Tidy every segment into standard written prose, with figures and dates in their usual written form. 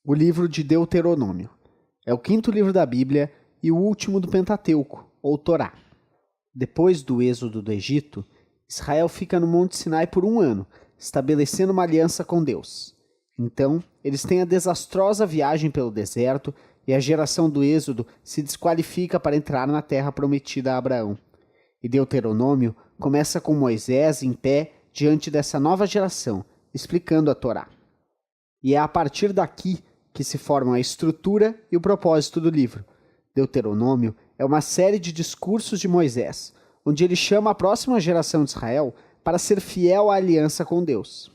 O livro de Deuteronômio. É o quinto livro da Bíblia e o último do Pentateuco, ou Torá. Depois do êxodo do Egito, Israel fica no Monte Sinai por 1 ano, estabelecendo uma aliança com Deus. Então, eles têm a desastrosa viagem pelo deserto e a geração do êxodo se desqualifica para entrar na terra prometida a Abraão. E Deuteronômio começa com Moisés em pé diante dessa nova geração, explicando a Torá. E é a partir daqui que se formam a estrutura e o propósito do livro. Deuteronômio é uma série de discursos de Moisés, onde ele chama a próxima geração de Israel para ser fiel à aliança com Deus.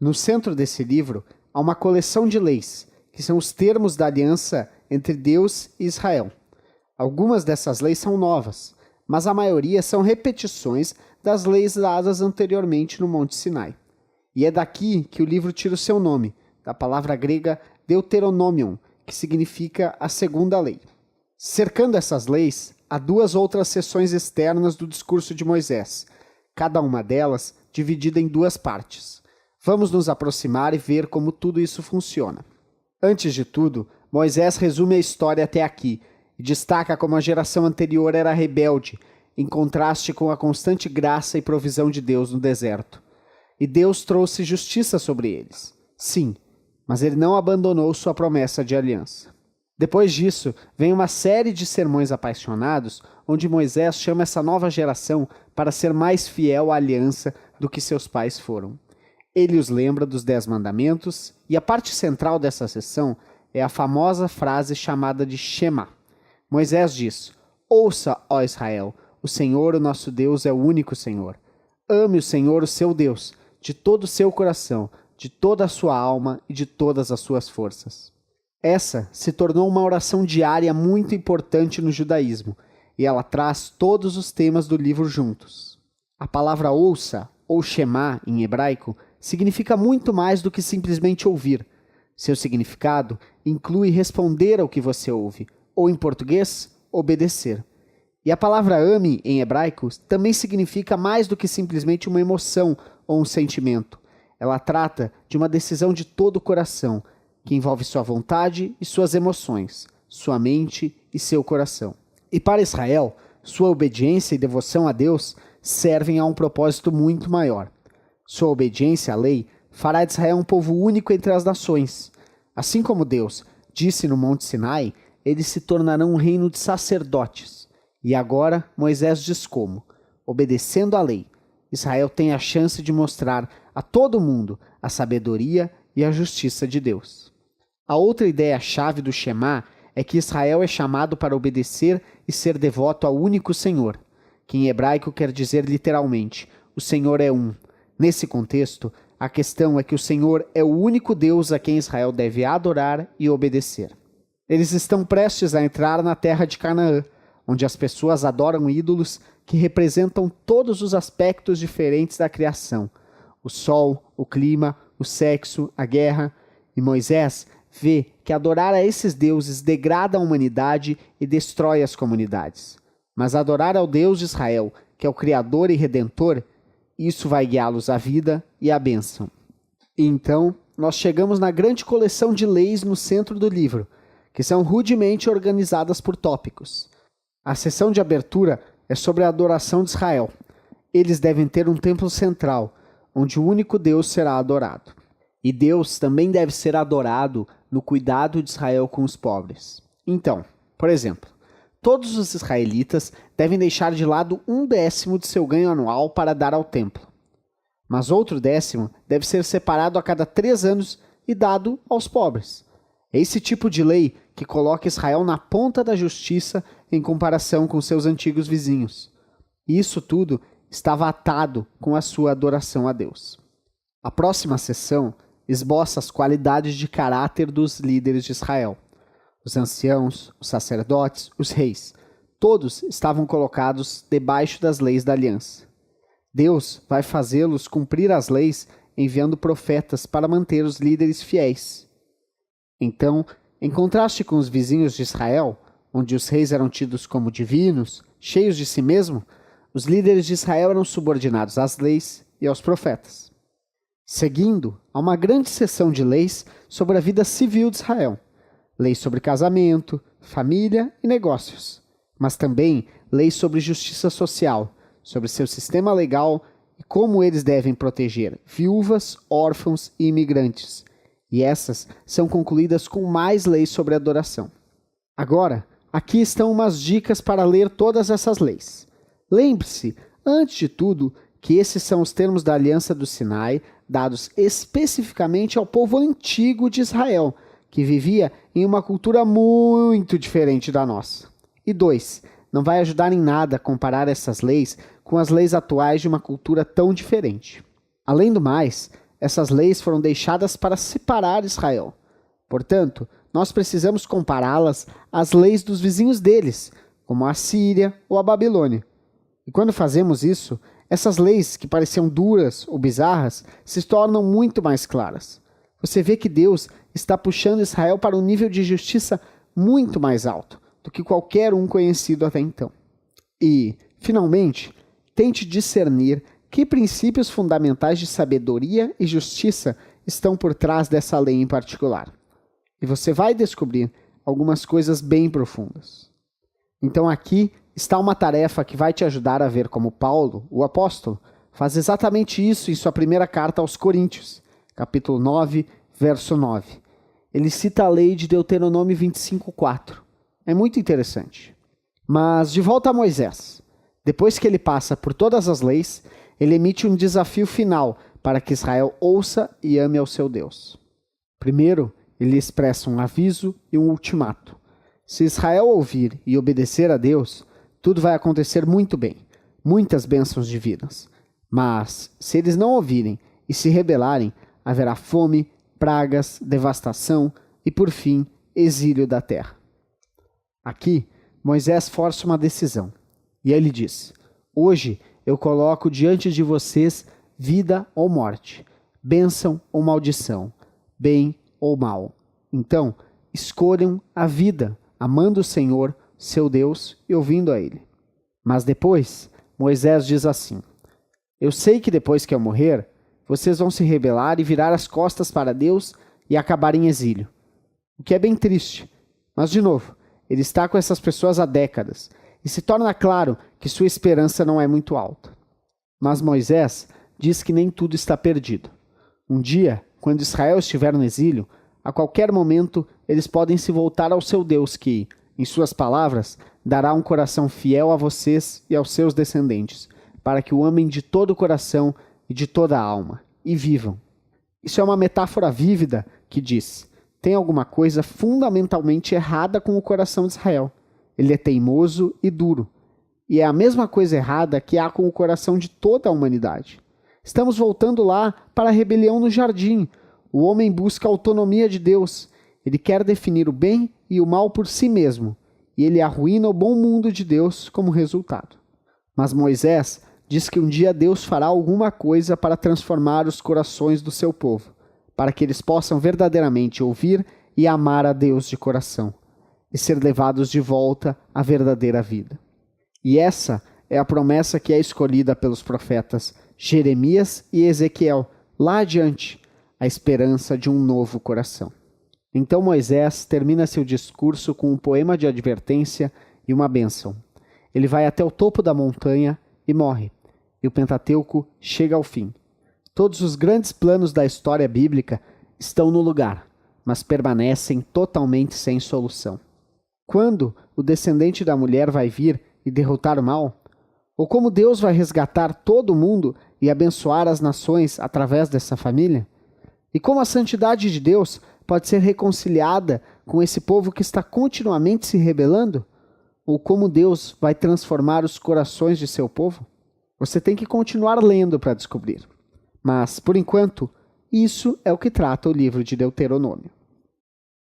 No centro desse livro há uma coleção de leis, que são os termos da aliança entre Deus e Israel. Algumas dessas leis são novas, mas a maioria são repetições das leis dadas anteriormente no Monte Sinai. E é daqui que o livro tira o seu nome, da palavra grega Deuteronomion, que significa a segunda lei. Cercando essas leis, há 2 outras seções externas do discurso de Moisés, cada uma delas dividida em 2 partes. Vamos nos aproximar e ver como tudo isso funciona. Antes de tudo, Moisés resume a história até aqui e destaca como a geração anterior era rebelde, em contraste com a constante graça e provisão de Deus no deserto. E Deus trouxe justiça sobre eles. Sim, mas ele não abandonou sua promessa de aliança. Depois disso, vem uma série de sermões apaixonados, onde Moisés chama essa nova geração para ser mais fiel à aliança do que seus pais foram. Ele os lembra dos 10 mandamentos, e a parte central dessa sessão é a famosa frase chamada de Shema. Moisés diz: "Ouça, ó Israel, o Senhor, o nosso Deus, é o único Senhor. Ame o Senhor, o seu Deus, de todo o seu coração, de toda a sua alma e de todas as suas forças." Essa se tornou uma oração diária muito importante no judaísmo, e ela traz todos os temas do livro juntos. A palavra ouça, ou Shema em hebraico, significa muito mais do que simplesmente ouvir. Seu significado inclui responder ao que você ouve, ou em português, obedecer. E a palavra ame em hebraico também significa mais do que simplesmente uma emoção ou um sentimento. Ela trata de uma decisão de todo o coração, que envolve sua vontade e suas emoções, sua mente e seu coração. E para Israel, sua obediência e devoção a Deus servem a um propósito muito maior. Sua obediência à lei fará de Israel um povo único entre as nações. Assim como Deus disse no Monte Sinai, eles se tornarão um reino de sacerdotes. E agora Moisés diz como, obedecendo à lei, Israel tem a chance de mostrar a todo mundo a sabedoria e a justiça de Deus. A outra ideia-chave do Shema é que Israel é chamado para obedecer e ser devoto ao único Senhor, que em hebraico quer dizer literalmente, o Senhor é um. Nesse contexto, a questão é que o Senhor é o único Deus a quem Israel deve adorar e obedecer. Eles estão prestes a entrar na terra de Canaã, onde as pessoas adoram ídolos que representam todos os aspectos diferentes da criação: o sol, o clima, o sexo, a guerra. E Moisés vê que adorar a esses deuses degrada a humanidade e destrói as comunidades. Mas adorar ao Deus de Israel, que é o Criador e Redentor, isso vai guiá-los à vida e à bênção. E então, nós chegamos na grande coleção de leis no centro do livro, que são rudemente organizadas por tópicos. A sessão de abertura é sobre a adoração de Israel. Eles devem ter um templo central, onde o único Deus será adorado. E Deus também deve ser adorado no cuidado de Israel com os pobres. Então, por exemplo, todos os israelitas devem deixar de lado 1/10 de seu ganho anual para dar ao templo. Mas outro 10 deve ser separado a cada 3 anos e dado aos pobres. É esse tipo de lei que coloca Israel na ponta da justiça em comparação com seus antigos vizinhos. E isso tudo estava atado com a sua adoração a Deus. A próxima sessão esboça as qualidades de caráter dos líderes de Israel. Os anciãos, os sacerdotes, os reis, todos estavam colocados debaixo das leis da aliança. Deus vai fazê-los cumprir as leis enviando profetas para manter os líderes fiéis. Então, em contraste com os vizinhos de Israel, onde os reis eram tidos como divinos, cheios de si mesmo, os líderes de Israel eram subordinados às leis e aos profetas. Seguindo, há uma grande seção de leis sobre a vida civil de Israel. Leis sobre casamento, família e negócios. Mas também leis sobre justiça social, sobre seu sistema legal e como eles devem proteger viúvas, órfãos e imigrantes. E essas são concluídas com mais leis sobre adoração. Agora, aqui estão umas dicas para ler todas essas leis. Lembre-se, antes de tudo, que esses são os termos da Aliança do Sinai, dados especificamente ao povo antigo de Israel, que vivia em uma cultura muito diferente da nossa. E 2, não vai ajudar em nada comparar essas leis com as leis atuais de uma cultura tão diferente. Além do mais, essas leis foram deixadas para separar Israel. Portanto, nós precisamos compará-las às leis dos vizinhos deles, como a Síria ou a Babilônia. E quando fazemos isso, essas leis que pareciam duras ou bizarras se tornam muito mais claras. Você vê que Deus está puxando Israel para um nível de justiça muito mais alto do que qualquer um conhecido até então. E, finalmente, tente discernir que princípios fundamentais de sabedoria e justiça estão por trás dessa lei em particular. E você vai descobrir algumas coisas bem profundas. Então aqui está uma tarefa que vai te ajudar a ver como Paulo, o apóstolo, faz exatamente isso em sua primeira carta aos Coríntios, capítulo 9, verso 9. Ele cita a lei de Deuteronômio 25:4. É muito interessante. Mas de volta a Moisés. Depois que ele passa por todas as leis, ele emite um desafio final para que Israel ouça e ame ao seu Deus. Primeiro, ele expressa um aviso e um ultimato. Se Israel ouvir e obedecer a Deus, tudo vai acontecer muito bem, muitas bênçãos divinas. Mas, se eles não ouvirem e se rebelarem, haverá fome, pragas, devastação e, por fim, exílio da terra. Aqui, Moisés força uma decisão. E ele diz: hoje eu coloco diante de vocês vida ou morte, bênção ou maldição, bem ou mal. Então, escolham a vida, amando o Senhor, seu Deus, e ouvindo a Ele. Mas depois, Moisés diz assim: eu sei que depois que eu morrer, vocês vão se rebelar e virar as costas para Deus e acabar em exílio. O que é bem triste. Mas, de novo, ele está com essas pessoas há décadas, e se torna claro que sua esperança não é muito alta. Mas Moisés diz que nem tudo está perdido. Um dia, quando Israel estiver no exílio, a qualquer momento eles podem se voltar ao seu Deus que, em suas palavras, dará um coração fiel a vocês e aos seus descendentes, para que o amem de todo o coração e de toda a alma, e vivam. Isso é uma metáfora vívida que diz: tem alguma coisa fundamentalmente errada com o coração de Israel. Ele é teimoso e duro. E é a mesma coisa errada que há com o coração de toda a humanidade. Estamos voltando lá para a rebelião no jardim. O homem busca a autonomia de Deus. Ele quer definir o bem e o mal por si mesmo. E ele arruína o bom mundo de Deus como resultado. Mas Moisés diz que um dia Deus fará alguma coisa para transformar os corações do seu povo, para que eles possam verdadeiramente ouvir e amar a Deus de coração, e ser levados de volta à verdadeira vida. E essa é a promessa que é escolhida pelos profetas Jeremias e Ezequiel, lá adiante, a esperança de um novo coração. Então Moisés termina seu discurso com um poema de advertência e uma bênção. Ele vai até o topo da montanha e morre, e o Pentateuco chega ao fim. Todos os grandes planos da história bíblica estão no lugar, mas permanecem totalmente sem solução. Quando o descendente da mulher vai vir e derrotar o mal? Ou como Deus vai resgatar todo mundo e abençoar as nações através dessa família? E como a santidade de Deus pode ser reconciliada com esse povo que está continuamente se rebelando? Ou como Deus vai transformar os corações de seu povo? Você tem que continuar lendo para descobrir. Mas, por enquanto, isso é o que trata o livro de Deuteronômio.